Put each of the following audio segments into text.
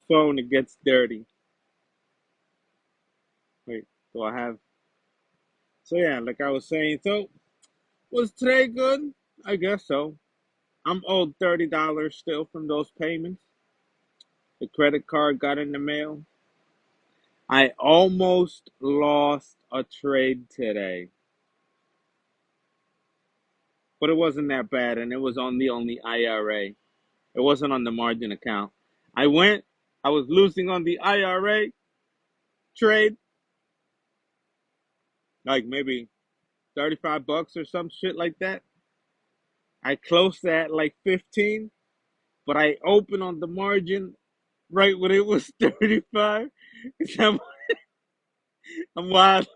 phone, it gets dirty. Wait, do I have? So yeah, like I was saying. So was today good? I guess so. I'm owed $30 still from those payments. The credit card got in the mail. I almost lost a trade today, but it wasn't that bad, and it was on the IRA. It wasn't on the margin account. I went. I was losing on the IRA trade, like maybe $35 or some shit like that. I closed at like 15, but I opened on the margin right when it was 35. I'm, I'm wild.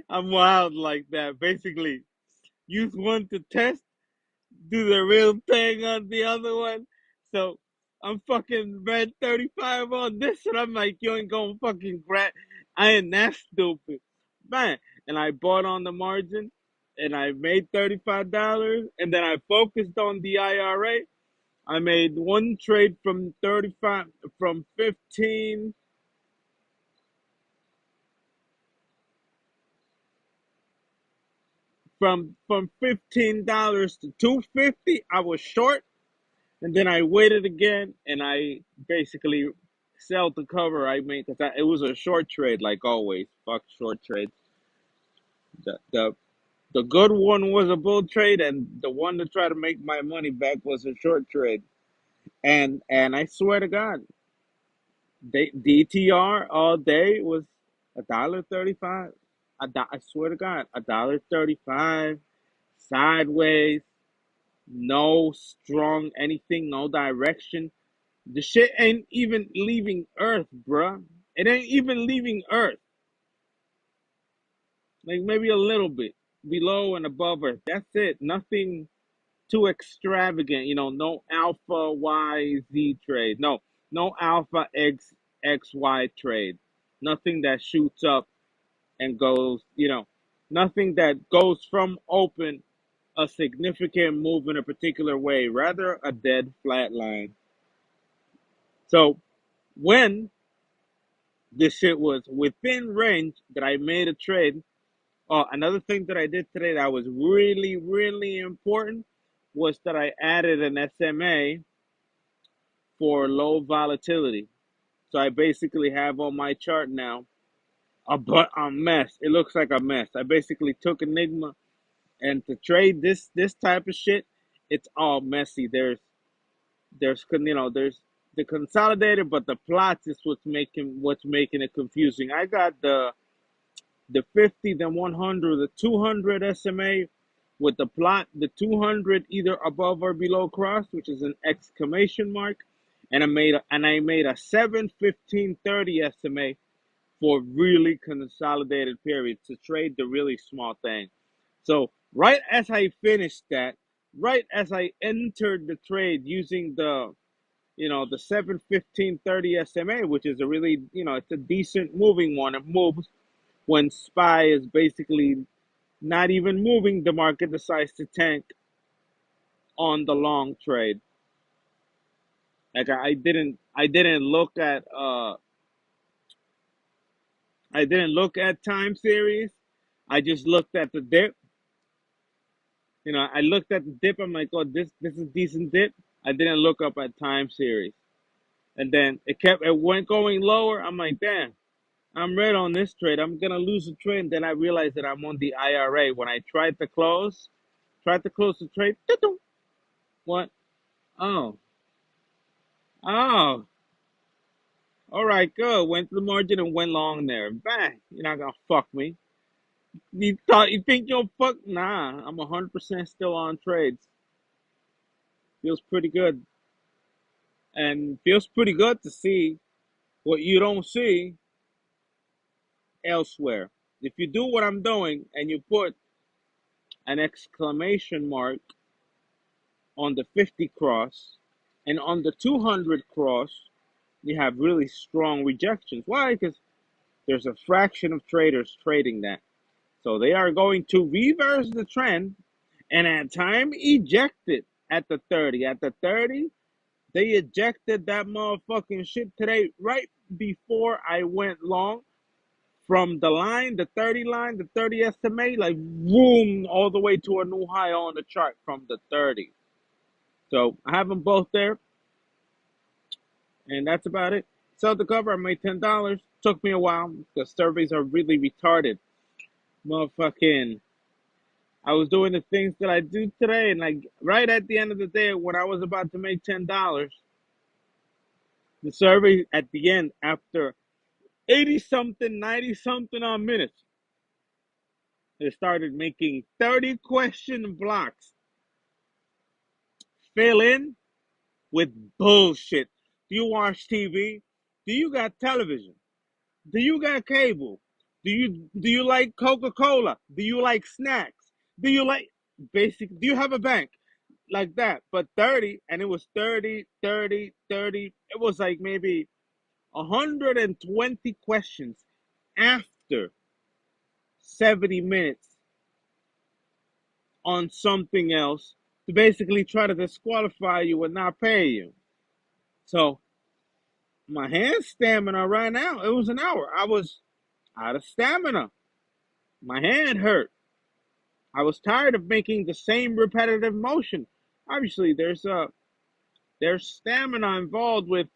I'm wild like that. Basically, use one to test, do the real thing on the other one. So I'm fucking red 35 on this, and I'm like, you ain't gonna fucking grab. I ain't that stupid, man. And I bought on the margin, and I made $35, and then I focused on the IRA. I made one trade from 35, from 15, from $15 to 250. I was short, and then I waited again, and I basically sell the cover I made because it was a short trade, like always. Fuck short trades. The, the the good one was a bull trade, and the one to try to make my money back was a short trade. And I swear to God, DTR all day was $1.35. I swear to God, $1.35 sideways, no strong anything, no direction. The shit ain't even leaving Earth, bruh. It ain't even leaving Earth. Like maybe a little bit below and above Earth. That's it. Nothing too extravagant. No alpha Y Z trade. No alpha X Y trade. Nothing that shoots up and goes. Nothing that goes from open a significant move in a particular way. Rather a dead flat line. So when this shit was within range that I made a trade. Oh, another thing that I did today that was really, really important was that I added an SMA for low volatility. So I basically have on my chart now a mess. It looks like a mess. I basically took Enigma, and to trade this type of shit, it's all messy. There's the consolidated, but the plots is what's making it confusing. I got the 50, the 100, the 200 SMA with the plot, the 200 either above or below cross, which is an exclamation mark, and I made a 7, 15, 30 SMA for really consolidated periods to trade the really small thing. So right as I finished that, right as I entered the trade using the 7, 15, 30 SMA, which is a really, it's a decent moving one. It moves when SPY is basically not even moving, the market decides to tank on the long trade. Like I didn't look at time series. I just looked at the dip. I looked at the dip. I'm like, oh, this is decent dip. I didn't look up at time series, and then it went going lower. I'm like, damn, I'm red on this trade. I'm gonna lose the trade. And then I realized that I'm on the IRA. When I tried to close the trade. What? Oh, oh, all right, good. Went to the margin and went long there. Bang! You're not gonna fuck me. You think you'll fuck? Nah, I'm 100% still on trades. Feels pretty good, and feels pretty good to see what you don't see elsewhere. If you do what I'm doing and you put an exclamation mark on the 50 cross and on the 200 cross, you have really strong rejections. Why? Because there's a fraction of traders trading that. So they are going to reverse the trend and at time eject it at the 30. At the 30, They ejected that motherfucking shit today right before I went long from the line, the 30 line, the 30 SMA, like boom, all the way to a new high on the chart from the 30. So I have them both there, and that's about it. Sell the cover. I made $10. Took me a while because surveys are really retarded. Motherfucking, I was doing the things that I do today, and like right at the end of the day, when I was about to make $10, the survey at the end, after 80 something, 90 something on minutes, they started making 30 question blocks. Fill in with bullshit. Do you watch TV? Do you got television? Do you got cable? Do you like Coca-Cola? Do you like snacks? Do you like basic do you have a bank? Like that. But 30, and it was 30, 30, 30. It was like maybe 120 questions after 70 minutes on something else to basically try to disqualify you and not pay you. So my hand stamina right now, it was an hour. I was out of stamina. My hand hurt. I was tired of making the same repetitive motion. Obviously, there's stamina involved with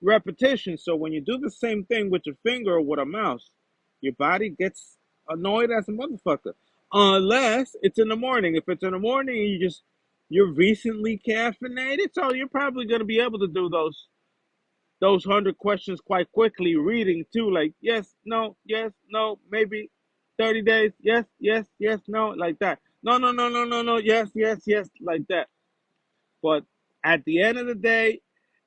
repetition. So when you do the same thing with your finger or with a mouse, your body gets annoyed as a motherfucker. Unless it's in the morning. If it's in the morning and you're recently caffeinated, so you're probably gonna be able to do those 100 questions quite quickly, reading too, like yes, no, maybe 30 days, yes, no, like that. No, no, no, no, no, no, yes, like that. But at the end of the day,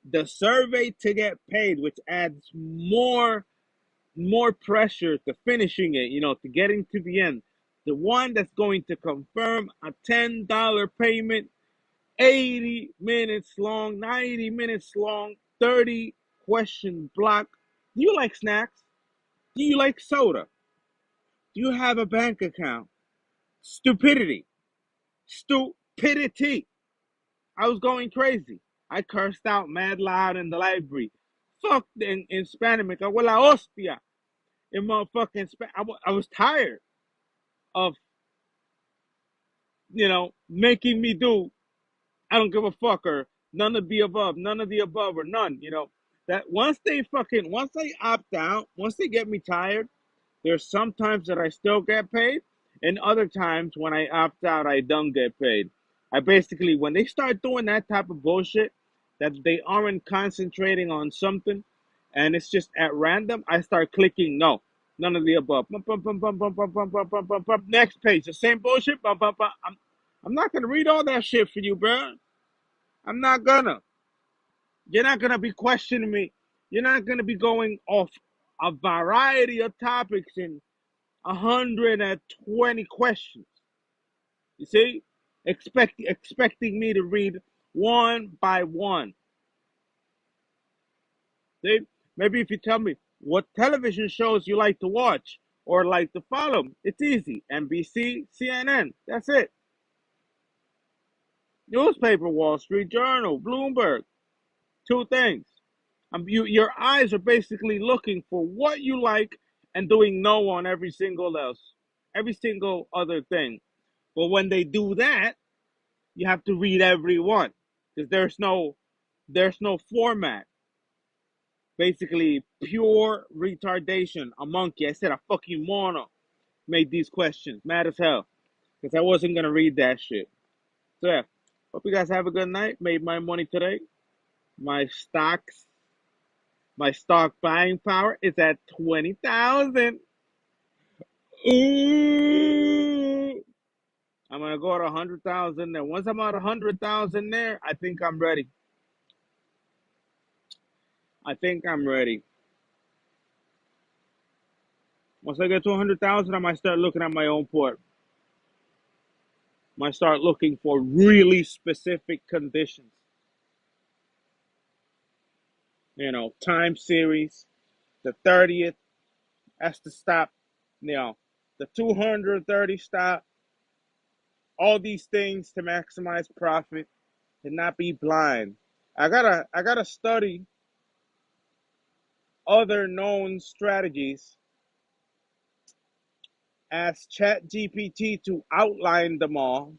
the survey to get paid, which adds more pressure to finishing it, to getting to the end. The one that's going to confirm a $10 payment, 80 minutes long, 90 minutes long, 30 question block. Do you like snacks? Do you like soda? Do you have a bank account? Stupidity. Stupidity. I was going crazy. I cursed out mad loud in the library. Fuck in Spanish, me cago en la hostia. In motherfucking Spanish. I was tired of, making me do, I don't give a fuck, or none of the above, or none, that once they opt out, once they get me tired, there's some times that I still get paid, and other times when I opt out, I don't get paid. I basically, when they start doing that type of bullshit, that they aren't concentrating on something, and it's just at random, I start clicking no, none of the above. Next page, the same bullshit. I'm not gonna read all that shit for you, bro. I'm not gonna. You're not gonna be questioning me. You're not gonna be going off a variety of topics in 120 questions. You see? Expecting me to read one by one. See? Maybe if you tell me what television shows you like to watch or like to follow, it's easy. NBC, CNN. That's it. Newspaper, Wall Street Journal, Bloomberg. Two things. Your eyes are basically looking for what you like and doing no on every single other thing. But when they do that, you have to read every one because there's no format. Basically, pure retardation. A monkey. I said a fucking mono made these questions. Mad as hell because I wasn't gonna read that shit. So yeah, hope you guys have a good night. Made my money today. My stocks, my stock buying power is at 20,000. Ooh. I'm gonna go to 100,000, and once I'm at 100,000 there, I think I'm ready. I think I'm ready. Once I get to 100,000, I might start looking at my own port. Might start looking for really specific conditions. Time series, the 30th, that's the stop. The 230 stop. All these things to maximize profit, to not be blind. I gotta study other known strategies, ask ChatGPT to outline them all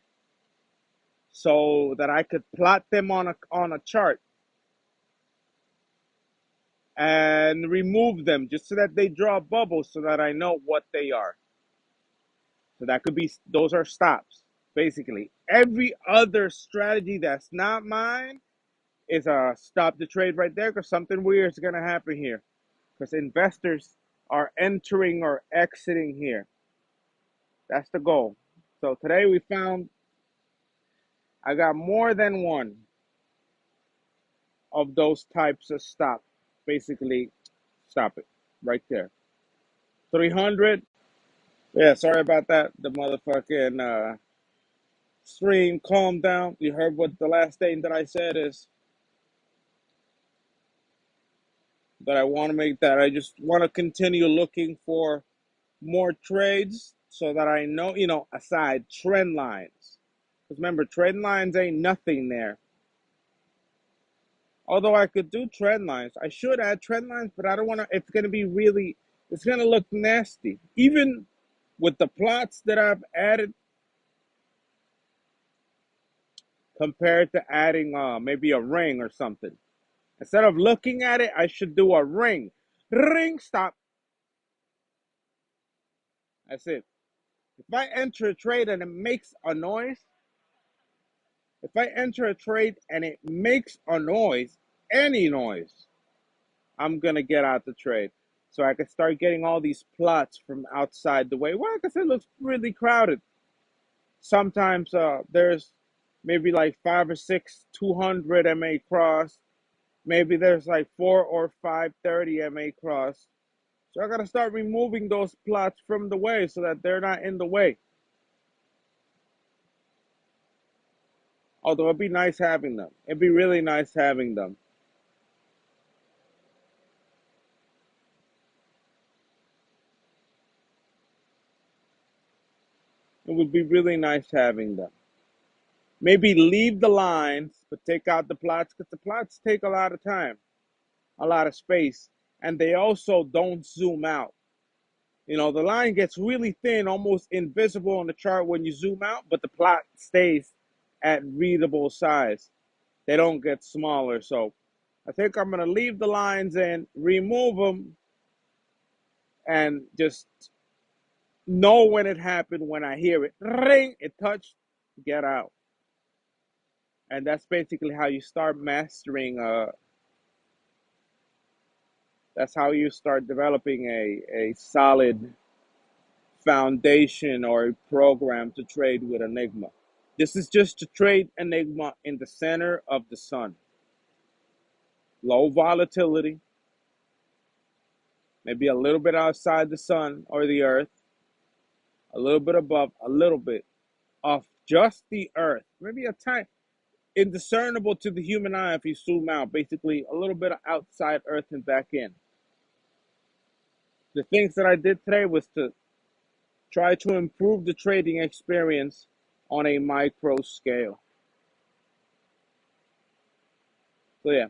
so that I could plot them on a chart and remove them just so that they draw bubbles so that I know what they are. So that could be, those are stops. Basically, every other strategy that's not mine is a stop the trade right there because something weird is going to happen here because investors are entering or exiting here. That's the goal. So today we found I got more than one of those types of stop. Basically, stop it right there. 300. Yeah, sorry about that. The motherfucking stream calmed down. You heard what the last thing that I said is that I want to make that. I just want to continue looking for more trades so that I know, aside trend lines. Because remember, trend lines ain't nothing there. Although I could do trend lines, I should add trend lines, but I don't want to. It's going to be really, it's going to look nasty. Even with the plots that I've added compared to adding maybe a ring or something. Instead of looking at it, I should do a ring. Ring, stop. That's it. If I enter a trade and it makes a noise, if I enter a trade and it makes a noise, any noise, I'm going to get out the trade. So I can start getting all these plots from outside the way. Well, because it looks really crowded. Sometimes there's maybe like 5 or 6 200 MA cross. Maybe there's like 4 or 5 30 MA cross. So I got to start removing those plots from the way so that they're not in the way. Although it'd be nice having them. It'd be really nice having them. It would be really nice having them. Maybe leave the lines, but take out the plots because the plots take a lot of time, a lot of space, and they also don't zoom out. The line gets really thin, almost invisible on the chart when you zoom out, but the plot stays at readable size. They don't get smaller. So I think I'm going to leave the lines in, remove them, and just know when it happened when I hear it. Ring, it touched, get out. And that's basically how you start mastering that's how you start developing a solid foundation or a program to trade with Enigma. This is just to trade Enigma in the center of the sun. Low volatility, maybe a little bit outside the sun or the earth, a little bit above, a little bit of just the earth. Maybe a tiny, indiscernible to the human eye if you zoom out, basically a little bit of outside earth and back in. The things that I did today was to try to improve the trading experience on a micro scale. So yeah,